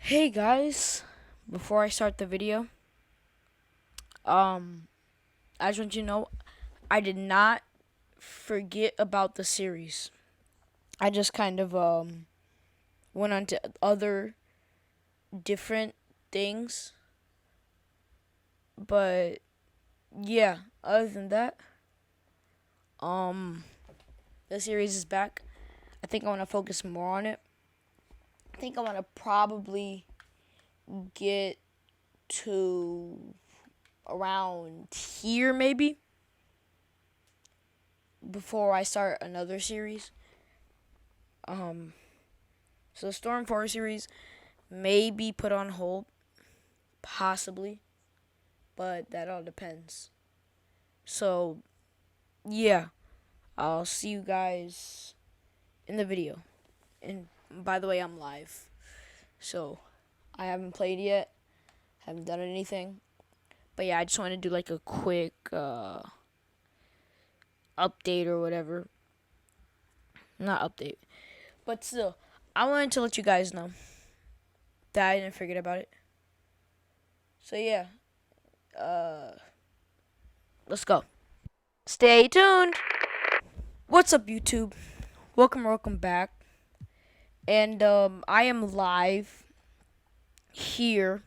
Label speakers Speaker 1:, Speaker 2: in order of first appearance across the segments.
Speaker 1: Hey guys, before I start the video, I just want you to know I did not forget about the series. I just kind of went on to other different things, but yeah, other than that, um the series is back. I think I want to focus more on it. I think I want to probably get to around here maybe before I start another series. Um, so the Storm 4 series may be put on hold, possibly, but that all depends. So, yeah, I'll see you guys in the video. And by the way, I'm live. So, I haven't played yet, haven't done anything. But yeah, I just want to do like a quick update or whatever. Not update, but still, I wanted to let you guys know that I didn't forget about it. So yeah, let's go. Stay tuned. What's up, YouTube? Welcome back. And I am live here,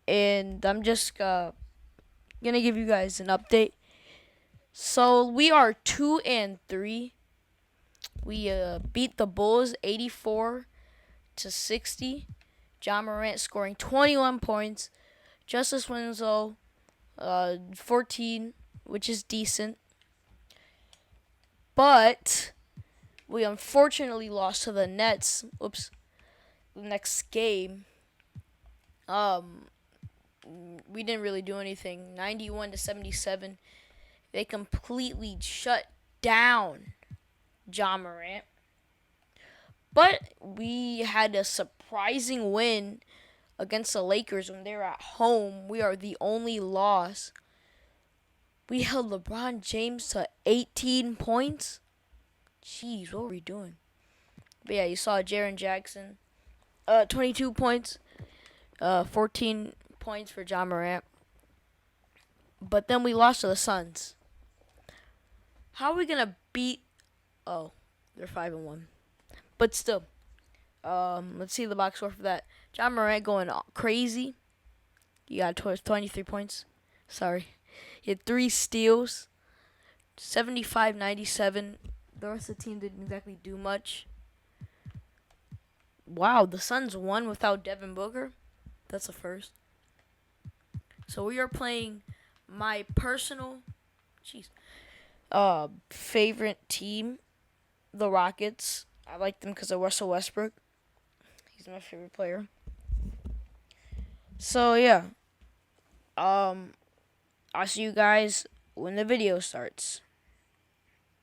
Speaker 1: and I'm just gonna give you guys an update. So we are 2-3. We beat the Bulls 84-60. John Morant scoring 21 points. Justice Winslow 14, which is decent. But we unfortunately lost to the Nets. Oops. The next game. We didn't really do anything. 91-77. They completely shut down John Morant. But we had a surprising win against the Lakers when they were at home. We are the only loss. We held LeBron James to 18 points. Jeez, what were we doing? But yeah, you saw Jaren Jackson, 22 points, 14 points for John Morant. But then we lost to the Suns. How are we gonna beat? Oh, they're 5-1. But still, let's see the box score for that. John Morant going crazy. He got 23 points. Sorry, he had 3 steals, 75-97. The rest of the team didn't exactly do much. Wow, the Suns won without Devin Booker. That's a first. So we are playing my personal, favorite team, the Rockets. I like them because of Russell Westbrook. He's my favorite player. So yeah, I'll see you guys when the video starts,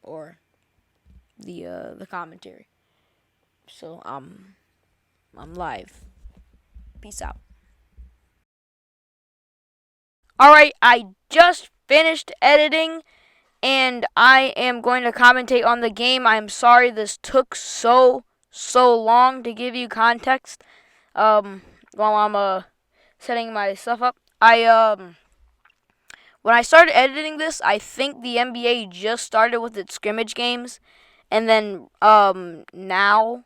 Speaker 1: or the commentary. So I'm live. Peace out. All right, I just finished editing, and I am going to commentate on the game. I'm sorry this took so long to give you context. While I'm setting my stuff up, when I started editing this, I think the NBA just started with its scrimmage games, and then now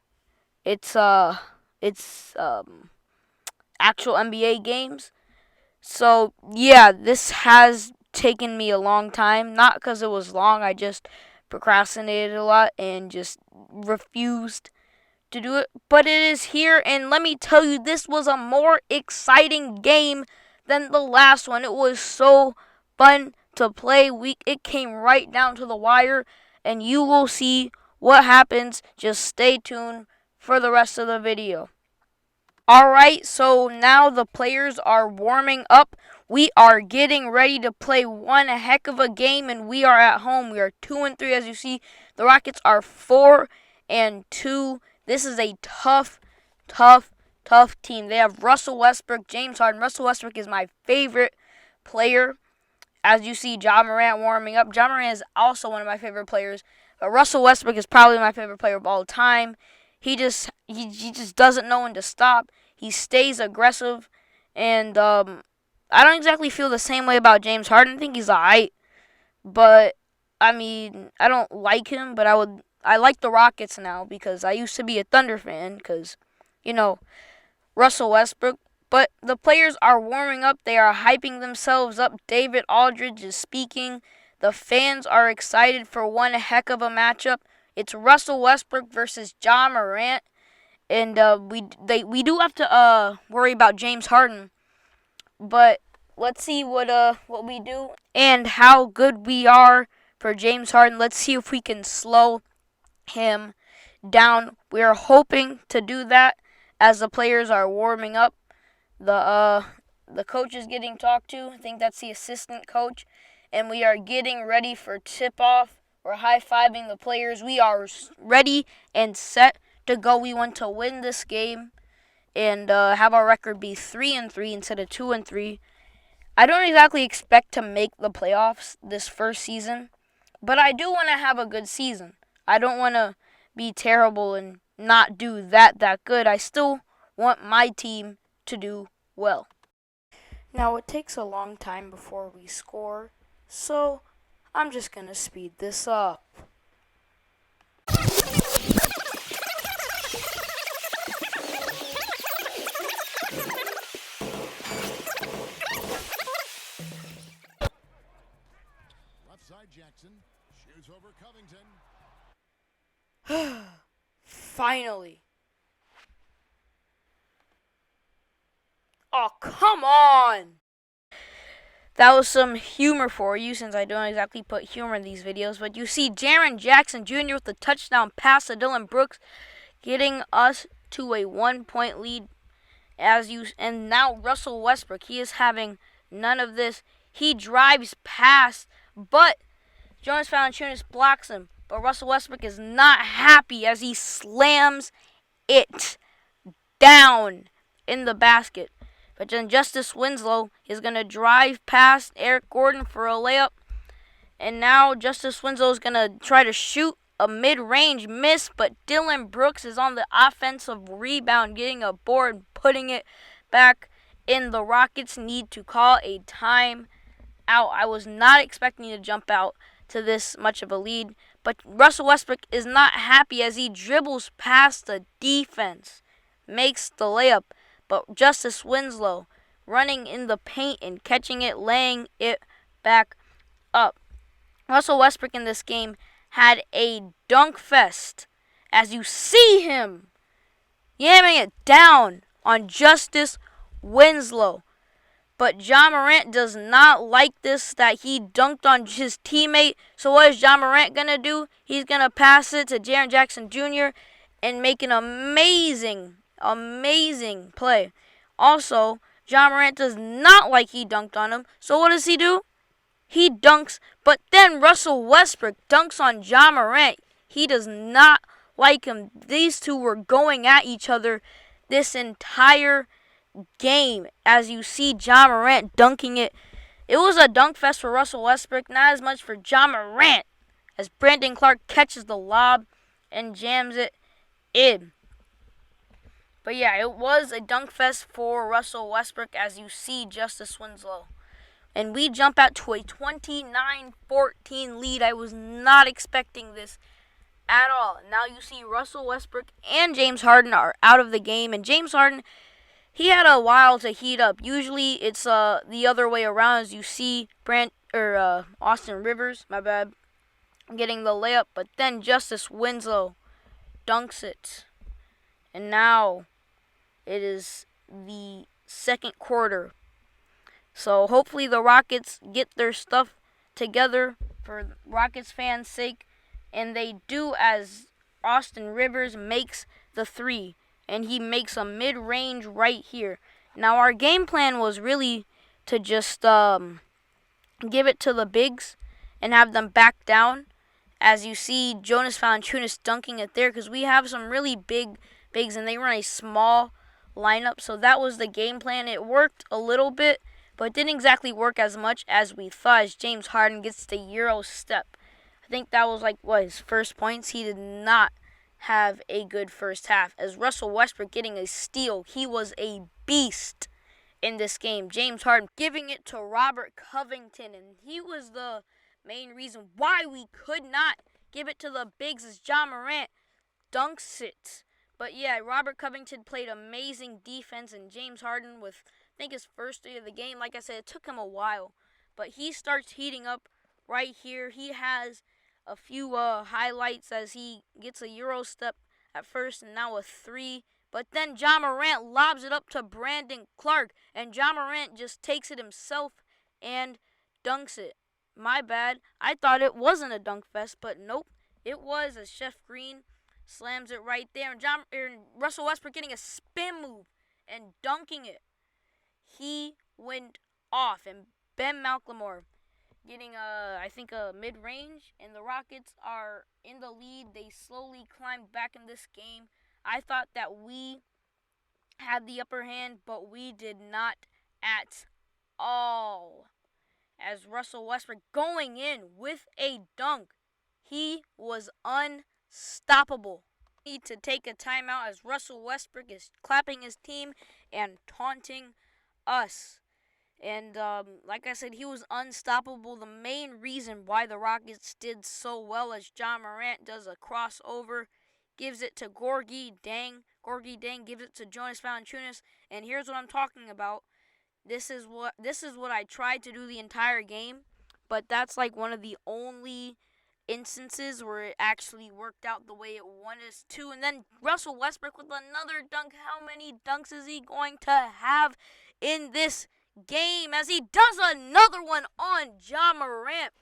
Speaker 1: it's actual NBA games. So yeah, this has taken me a long time. Not because it was long, I just procrastinated a lot and just refused to do it. But it is here, and let me tell you, this was a more exciting game than the last one. It was so fun to play. It came right down to the wire, and you will see what happens. Just stay tuned for the rest of the video. Alright, so now the players are warming up. We are getting ready to play one heck of a game, and we are at home. We are 2-3, as you see. The Rockets are 4-2. This is a tough team. They have Russell Westbrook, James Harden. Russell Westbrook is my favorite player. As you see, John Morant warming up. John Morant is also one of my favorite players. But Russell Westbrook is probably my favorite player of all time. he just doesn't know when to stop. He stays aggressive, and I don't exactly feel the same way about James Harden. I think he's alright, but I mean, I don't like him, but I like the Rockets now because I used to be a Thunder fan because, you know, Russell Westbrook. But the players are warming up. They are hyping themselves up. David Aldridge is speaking. The fans are excited for one heck of a matchup. It's Russell Westbrook versus Ja Morant, and we do have to worry about James Harden. But let's see what we do and how good we are for James Harden. Let's see if we can slow him down. We are hoping to do that as the players are warming up. The coach is getting talked to. I think that's the assistant coach, and we are getting ready for tip-off. We're high-fiving the players. We are ready and set to go. We want to win this game and have our record be 3-3 instead of 2-3. I don't exactly expect to make the playoffs this first season, but I do want to have a good season. I don't want to be terrible and not do that good. I still want my team to do well. Now, it takes a long time before we score, so I'm just going to speed this up.
Speaker 2: Left side Jackson shoots over Covington.
Speaker 1: Finally. Oh, come on! That was some humor for you, since I don't exactly put humor in these videos. But you see Jaren Jackson Jr. with the touchdown pass to Dillon Brooks, getting us to a 1-point lead. And now Russell Westbrook, he is having none of this. He drives past, but Jonas Valanciunas blocks him. But Russell Westbrook is not happy as he slams it down in the basket. But then Justice Winslow is going to drive past Eric Gordon for a layup. And now Justice Winslow is going to try to shoot a mid-range miss. But Dillon Brooks is on the offensive rebound, getting a board and putting it back in. The Rockets need to call a timeout. I was not expecting to jump out to this much of a lead. But Russell Westbrook is not happy as he dribbles past the defense. Makes the layup. But Justice Winslow running in the paint and catching it, laying it back up. Russell Westbrook in this game had a dunk fest as you see him yamming it down on Justice Winslow. But Ja Morant does not like this, that he dunked on his teammate. So what is Ja Morant going to do? He's going to pass it to Jaren Jackson Jr. and make an amazing play. Also, Ja Morant does not like he dunked on him. So what does he do? He dunks, but then Russell Westbrook dunks on Ja Morant. He does not like him. These two were going at each other this entire game. As you see Ja Morant dunking it. It was a dunk fest for Russell Westbrook, not as much for Ja Morant, as Brandon Clark catches the lob and jams it in. But yeah, it was a dunk fest for Russell Westbrook, as you see Justice Winslow. And we jump out to a 29-14 lead. I was not expecting this at all. Now you see Russell Westbrook and James Harden are out of the game. And James Harden, he had a while to heat up. Usually it's the other way around, as you see Austin Rivers, getting the layup. But then Justice Winslow dunks it. And now it is the second quarter. So hopefully the Rockets get their stuff together for Rockets fans' sake. And they do, as Austin Rivers makes the three. And he makes a mid-range right here. Now our game plan was really to just give it to the bigs and have them back down. As you see Jonas Valanciunas dunking it there, because we have some really big bigs and they run a small lineup. So that was the game plan. It worked a little bit, but it didn't exactly work as much as we thought, as James Harden gets the Euro step. I think that was his first points. He did not have a good first half. As Russell Westbrook getting a steal, he was a beast in this game. James Harden giving it to Robert Covington, and he was the main reason why we could not give it to the bigs as John Morant dunks it. But yeah, Robert Covington played amazing defense, and James Harden with I think his first day of the game. Like I said, it took him a while, but he starts heating up right here. He has a few highlights as he gets a Euro step at first and now a three. But then John Morant lobs it up to Brandon Clark, and John Morant just takes it himself and dunks it. My bad. I thought it wasn't a dunk fest, but nope, it was, as Chef Green slams it right there. And Russell Westbrook getting a spin move and dunking it. He went off, and Ben McLemore getting a mid-range, and the Rockets are in the lead. They slowly climbed back in this game. I thought that we had the upper hand, but we did not at all. As Russell Westbrook going in with a dunk, he was unstoppable. Need to take a timeout as Russell Westbrook is clapping his team and taunting us. And like I said, he was unstoppable. The main reason why the Rockets did so well as John Morant does a crossover, gives it to Gorgui Dieng. Gorgui Dieng gives it to Jonas Valanciunas. And here's what I'm talking about. This is what I tried to do the entire game, but that's like one of the only instances where it actually worked out the way it wanted us to. And then Russell Westbrook with another dunk. How many dunks is he going to have in this game as he does another one on John Morant?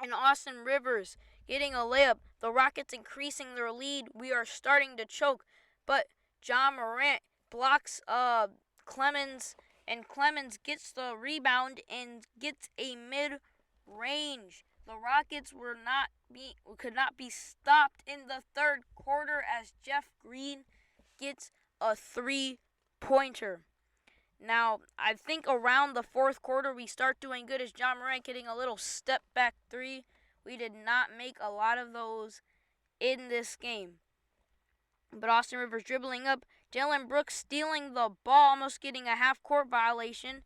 Speaker 1: And Austin Rivers getting a layup. The Rockets increasing their lead. We are starting to choke, but John Morant blocks Clemens, and Clemens gets the rebound and gets a mid-range. The Rockets could not be stopped in the third quarter as Jeff Green gets a three-pointer. Now, I think around the fourth quarter we start doing good as John Morant getting a little step back three. We did not make a lot of those in this game. But Austin Rivers dribbling up. Dillon Brooks stealing the ball, almost getting a half-court violation.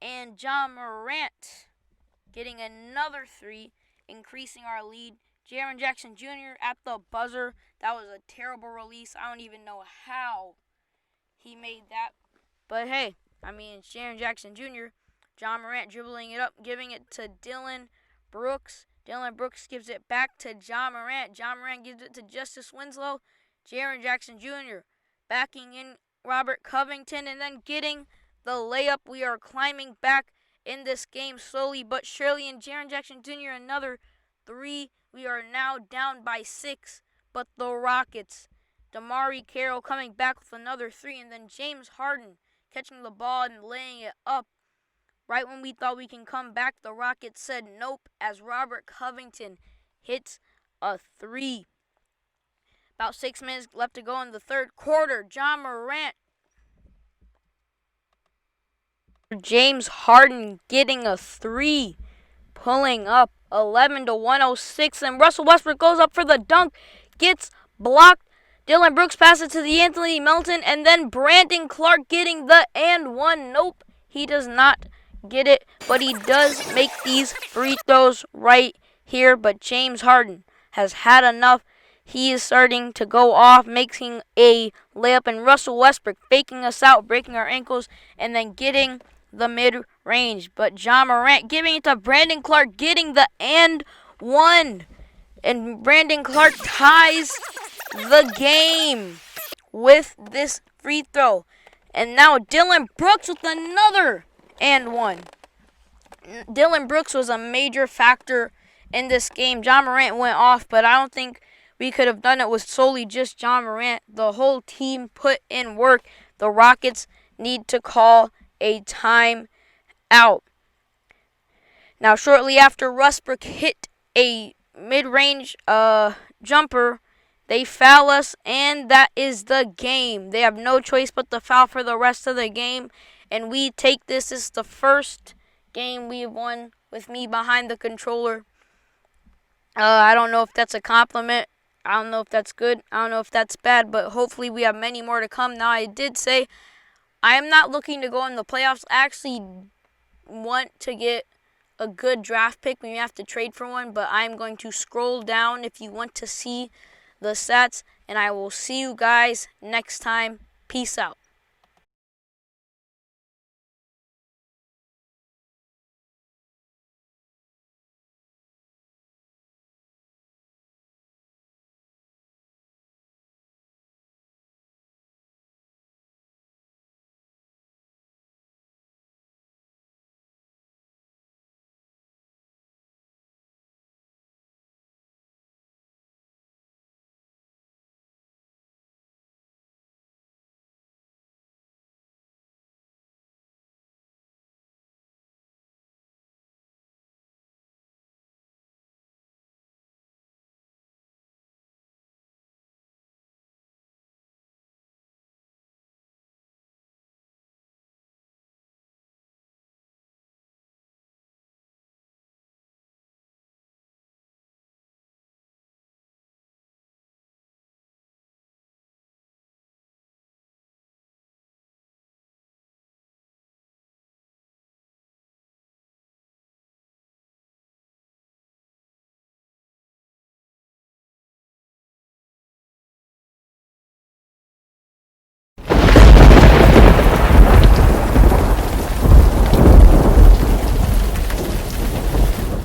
Speaker 1: And John Morant getting another three, increasing our lead. Jaren Jackson Jr. at the buzzer. That was a terrible release. I don't even know how he made that. But hey, it's Jaren Jackson Jr. John Morant dribbling it up, giving it to Dillon Brooks. Dillon Brooks gives it back to John Morant. John Morant gives it to Justice Winslow. Jaren Jackson Jr. backing in Robert Covington and then getting the layup. We are climbing back in this game slowly but surely. And Jaren Jackson Jr. another three. We are now down by 6. But the Rockets, DeMarre Carroll coming back with another three. And then James Harden catching the ball and laying it up. Right when we thought we can come back, the Rockets said nope as Robert Covington hits a three. About 6 minutes left to go in the third quarter. John Morant. James Harden getting a three. Pulling up 11-106. And Russell Westbrook goes up for the dunk. Gets blocked. Dillon Brooks passes to the Anthony Melton. And then Brandon Clark getting the and one. Nope. He does not get it. But he does make these free throws right here. But James Harden has had enough. He is starting to go off, making a layup, and Russell Westbrook faking us out, breaking our ankles, and then getting the mid-range. But John Morant giving it to Brandon Clark, getting the and one. And Brandon Clark ties the game with this free throw. And now Dillon Brooks with another and one. Dillon Brooks was a major factor in this game. John Morant went off, but I don't think we could have done it with solely just John Morant. The whole team put in work. The Rockets need to call a timeout. Now, shortly after Westbrook hit a mid-range jumper, they foul us, and that is the game. They have no choice but to foul for the rest of the game, and we take this as the first game we have won with me behind the controller. I don't know if that's a compliment I don't know if that's good. I don't know if that's bad, but hopefully we have many more to come. Now, I did say I am not looking to go in the playoffs. I actually want to get a good draft pick. We may have to trade for one, but I'm going to scroll down if you want to see the stats, and I will see you guys next time. Peace out.